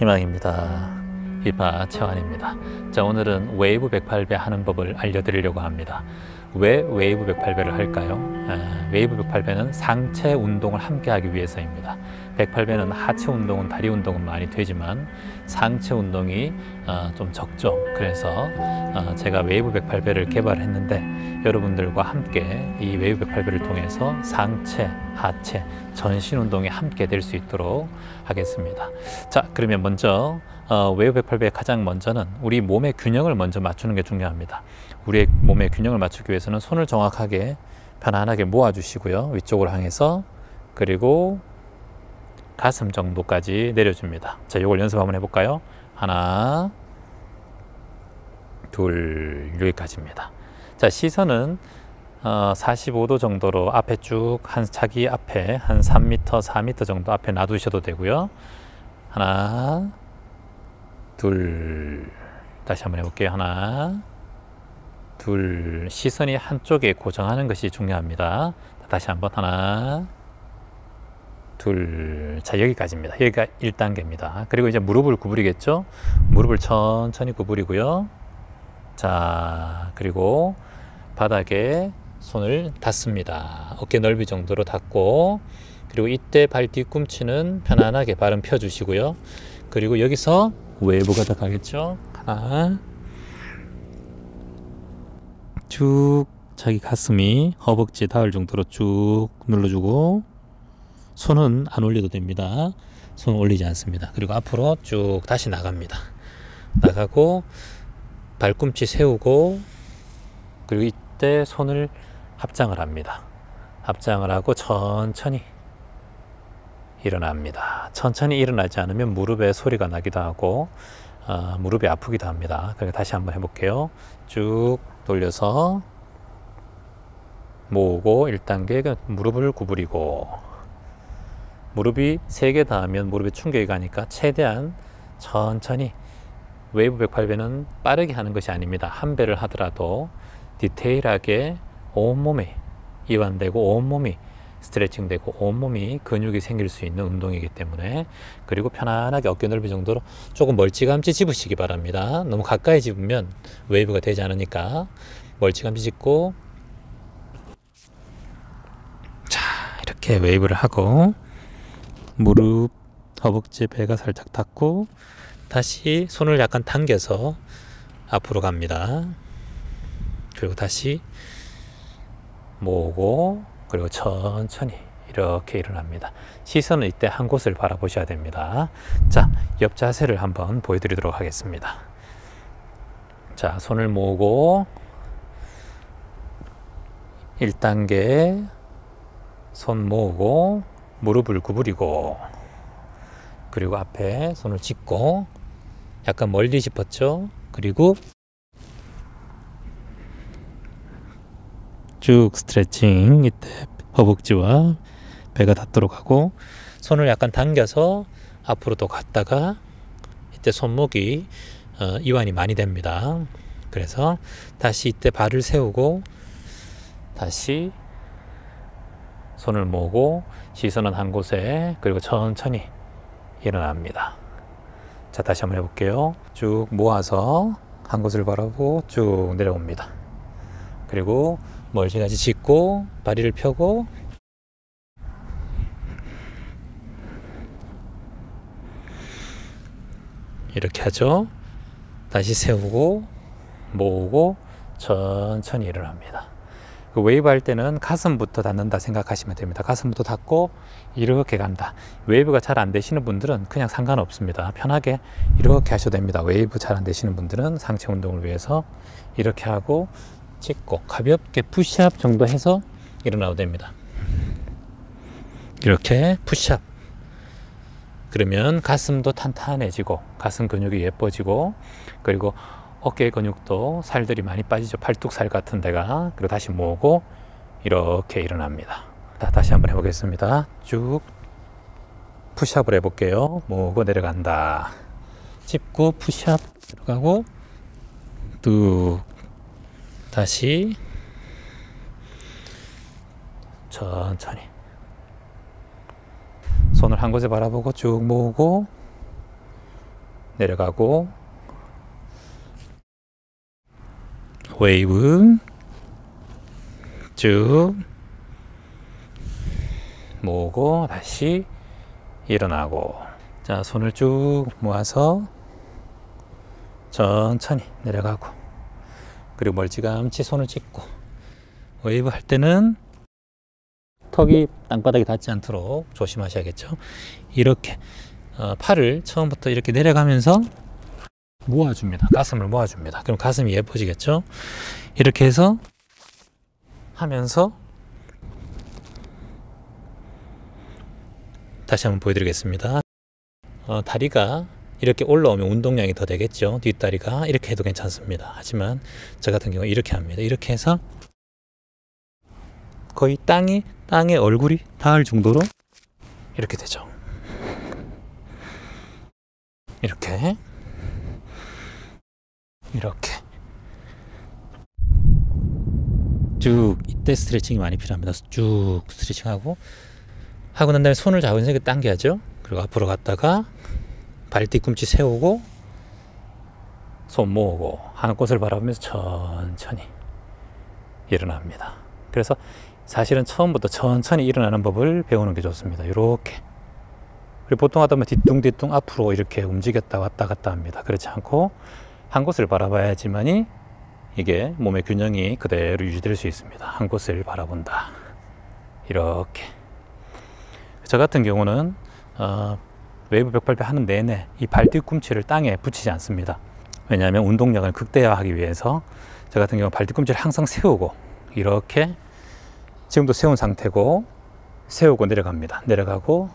희망입니다. 비파 채환입니다. 자, 오늘은 웨이브 108배 하는 법을 알려드리려고 합니다. 왜 웨이브 108배를 할까요? 웨이브 108배는 상체 운동을 함께 하기 위해서입니다. 108배는 하체 운동은 다리 운동은 많이 되지만 상체 운동이 좀 적죠. 그래서 제가 웨이브 108배를 개발했는데 여러분들과 함께 이 웨이브 108배를 통해서 상체, 하체, 전신 운동이 함께 될 수 있도록 하겠습니다. 자, 그러면 먼저 웨이브 108배의 가장 먼저는 우리 몸의 균형을 먼저 맞추는 게 중요합니다. 우리의 몸의 균형을 맞추기 위해서는 손을 정확하게 편안하게 모아주시고요. 위쪽으로 향해서, 그리고 가슴 정도까지 내려줍니다. 자, 이걸 연습 한번 해볼까요? 하나, 둘, 여기까지입니다. 자, 시선은 45도 정도로 앞에 쭉 자기 앞에 한 3m, 4m 정도 앞에 놔두셔도 되고요. 하나, 둘, 다시 한번 해볼게요. 하나, 둘, 시선이 한쪽에 고정하는 것이 중요합니다. 다시 한번 하나, 둘, 자, 여기까지입니다. 여기가 1단계입니다. 그리고 이제 무릎을 구부리겠죠? 무릎을 천천히 구부리고요. 자, 그리고 바닥에 손을 닿습니다. 어깨 넓이 정도로 닿고, 그리고 이때 발 뒤꿈치는 편안하게 발은 펴주시고요. 그리고 여기서 웨이브가 들어가겠죠? 하나, 쭉 자기 가슴이 허벅지 닿을 정도로 쭉 눌러주고, 손은 안 올려도 됩니다. 손 올리지 않습니다. 그리고 앞으로 쭉 다시 나갑니다. 나가고 발꿈치 세우고, 그리고 이때 손을 합장을 합니다. 합장을 하고 천천히 일어납니다. 천천히 일어나지 않으면 무릎에 소리가 나기도 하고 무릎이 아프기도 합니다. 그러니까 다시 한번 해볼게요. 쭉 돌려서 모으고 1단계 무릎을 구부리고, 무릎이 3개 닿으면 무릎에 충격이 가니까 최대한 천천히, 웨이브 108배는 빠르게 하는 것이 아닙니다. 한 배를 하더라도 디테일하게 온몸에 이완되고 온몸이 스트레칭되고 온몸이 근육이 생길 수 있는 운동이기 때문에, 그리고 편안하게 어깨 넓이 정도로 조금 멀찌감치 집으시기 바랍니다. 너무 가까이 집으면 웨이브가 되지 않으니까 멀찌감치 집고, 자, 이렇게 웨이브를 하고 무릎, 허벅지, 배가 살짝 닿고 다시 손을 약간 당겨서 앞으로 갑니다. 그리고 다시 모으고, 그리고 천천히 이렇게 일어납니다. 시선은 이때 한 곳을 바라보셔야 됩니다. 자, 옆 자세를 한번 보여드리도록 하겠습니다. 자, 손을 모으고 1단계 손 모으고 무릎을 구부리고, 그리고 앞에 손을 짚고 약간 멀리 짚었죠. 그리고 쭉 스트레칭, 이때 허벅지와 배가 닿도록 하고, 손을 약간 당겨서 앞으로 또 갔다가 이때 손목이 이완이 많이 됩니다. 그래서 다시 이때 발을 세우고 다시 손을 모으고 시선은 한 곳에, 그리고 천천히 일어납니다. 자, 다시 한번 해볼게요. 쭉 모아서 한 곳을 바라보고 쭉 내려옵니다. 그리고 멀찌감치 짚고 다리를 펴고, 이렇게 하죠. 다시 세우고 모으고 천천히 일어납니다. 그 웨이브 할 때는 가슴부터 닿는다 생각하시면 됩니다. 가슴부터 닿고 이렇게 간다. 웨이브가 잘 안 되시는 분들은 그냥 상관없습니다. 편하게 이렇게 하셔도 됩니다. 웨이브 잘 안 되시는 분들은 상체 운동을 위해서 이렇게 하고 찍고 가볍게 푸시업 정도 해서 일어나도 됩니다. 이렇게 푸시업. 그러면 가슴도 탄탄해지고 가슴 근육이 예뻐지고, 그리고 어깨 근육도 살들이 많이 빠지죠. 팔뚝살 같은 데가. 그리고 다시 모으고 이렇게 일어납니다. 자, 다시 한번 해보겠습니다. 쭉 푸시업을 해볼게요. 모으고 내려간다. 짚고 푸시업 들어가고 뚝, 다시 천천히 손을 한 곳에 바라보고 쭉 모으고 내려가고 웨이브 쭉 모으고 다시 일어나고, 자 손을 쭉 모아서 천천히 내려가고, 그리고 멀찌감치 손을 찢고, 웨이브 할 때는 턱이 땅바닥에 닿지 않도록 조심하셔야겠죠. 이렇게 팔을 처음부터 이렇게 내려가면서 모아줍니다. 가슴을 모아줍니다. 그럼 가슴이 예뻐지겠죠. 이렇게 해서 하면서 다시 한번 보여드리겠습니다. 다리가 이렇게 올라오면 운동량이 더 되겠죠. 뒷다리가 이렇게 해도 괜찮습니다. 하지만 저 같은 경우 이렇게 합니다. 이렇게 해서 거의 땅에 얼굴이 닿을 정도로 이렇게 되죠. 이렇게 쭉, 이때 스트레칭이 많이 필요합니다. 쭉 스트레칭하고 난 다음에 손을 자연스럽게 당겨야죠. 그리고 앞으로 갔다가 발 뒤꿈치 세우고 손 모으고 하늘꽃을 바라보면서 천천히 일어납니다. 그래서 사실은 처음부터 천천히 일어나는 법을 배우는 게 좋습니다. 이렇게. 그리고 보통 하다 보면 뒤뚱뒤뚱 앞으로 이렇게 움직였다 왔다 갔다 합니다. 그렇지 않고 한 곳을 바라봐야지만이 이게 몸의 균형이 그대로 유지될 수 있습니다. 한 곳을 바라본다. 이렇게. 저 같은 경우는 웨이브 108배 하는 내내 이 발 뒤꿈치를 땅에 붙이지 않습니다. 왜냐하면 운동량을 극대화하기 위해서 저 같은 경우 발 뒤꿈치를 항상 세우고, 이렇게 지금도 세운 상태고 세우고 내려갑니다. 내려가고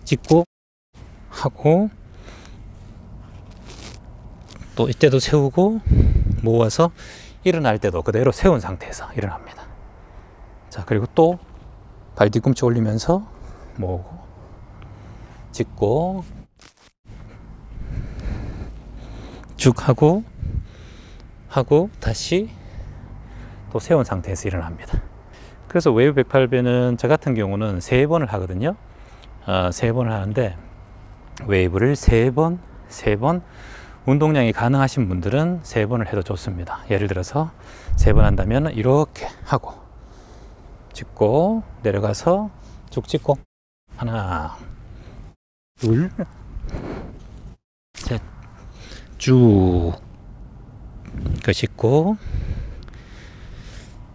짚고 하고 또 이때도 세우고 모아서 일어날 때도 그대로 세운 상태에서 일어납니다. 자, 그리고 또 발 뒤꿈치 올리면서 모으고 짚고 쭉 하고 다시 또 세운 상태에서 일어납니다. 그래서 웨이브 108배는 저 같은 경우는 3번을 하거든요. 3번을 하는데 웨이브를 3번 운동량이 가능하신 분들은 3번을 해도 좋습니다. 예를 들어서 3번 한다면 이렇게 하고 짚고 내려가서 쭉 짚고 하나 둘 셋 쭉 짚고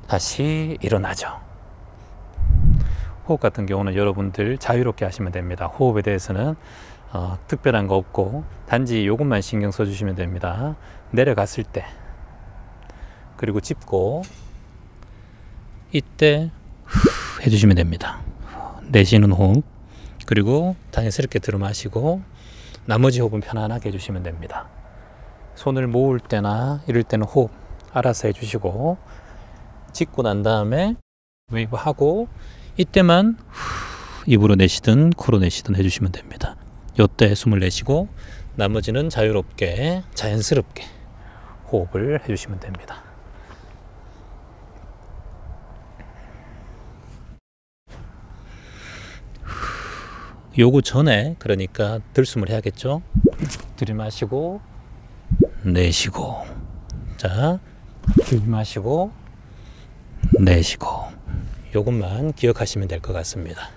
다시 일어나죠. 호흡 같은 경우는 여러분들 자유롭게 하시면 됩니다. 호흡에 대해서는 특별한 거 없고 단지 이것만 신경 써주시면 됩니다. 내려갔을 때 그리고 짚고 이때 해주시면 됩니다. 내쉬는 호흡, 그리고 자연스럽게 들어마시고 나머지 호흡은 편안하게 해주시면 됩니다. 손을 모을 때나 이럴 때는 호흡 알아서 해주시고, 짚고 난 다음에 웨이브 하고 이때만 입으로 내쉬든 코로 내쉬든 해주시면 됩니다. 이때 숨을 내쉬고 나머지는 자유롭게 자연스럽게 호흡을 해주시면 됩니다. 요거 전에 그러니까 들숨을 해야겠죠. 들이마시고 내쉬고, 자 들이마시고 내쉬고, 요것만 기억하시면 될 것 같습니다.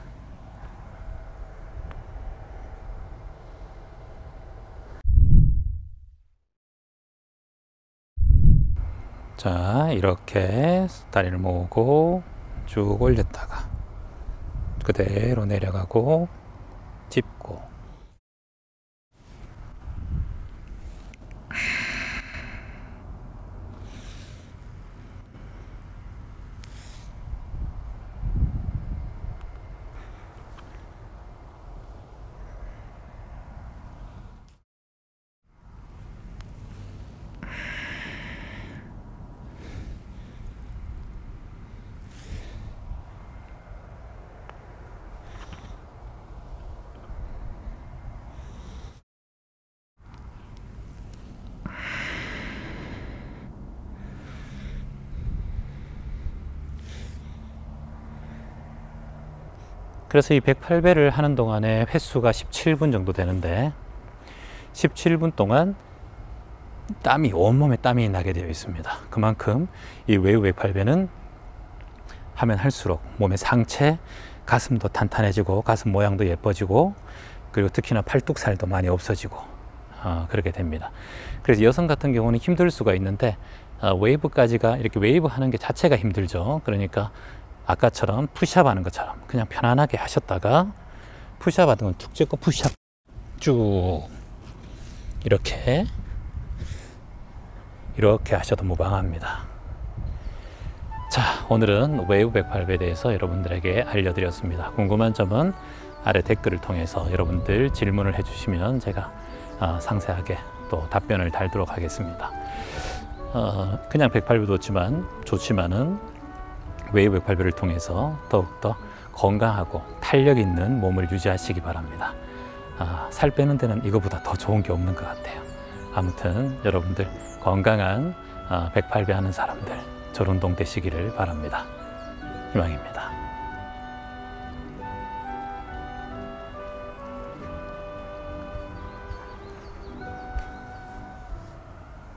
자, 이렇게 다리를 모으고 쭉 올렸다가 그대로 내려가고 짚고 그래서 이 108배를 하는 동안에 횟수가 17분 정도 되는데 17분 동안 온몸에 땀이 나게 되어 있습니다. 그만큼 이 웨이브 108배는 하면 할수록 몸의 상체, 가슴도 탄탄해지고 가슴 모양도 예뻐지고 그리고 특히나 팔뚝살도 많이 없어지고 그렇게 됩니다. 그래서 여성 같은 경우는 힘들 수가 있는데 웨이브까지가 이렇게 웨이브 하는 게 자체가 힘들죠. 그러니까 아까처럼 푸시업 하는 것처럼 그냥 편안하게 하셨다가 푸시업 하는 건 툭 찍고 푸시업 쭉 이렇게 하셔도 무방합니다. 자, 오늘은 웨이브 108배에 대해서 여러분들에게 알려드렸습니다. 궁금한 점은 아래 댓글을 통해서 여러분들 질문을 해주시면 제가 상세하게 또 답변을 달도록 하겠습니다. 그냥 108배도 좋지만은 웨이브 108배를 통해서 더욱더 건강하고 탄력 있는 몸을 유지하시기 바랍니다. 살 빼는 데는 이거보다 더 좋은 게 없는 것 같아요. 아무튼 여러분들 건강한 108배 하는 사람들, 저운동 되시기를 바랍니다. 희망입니다.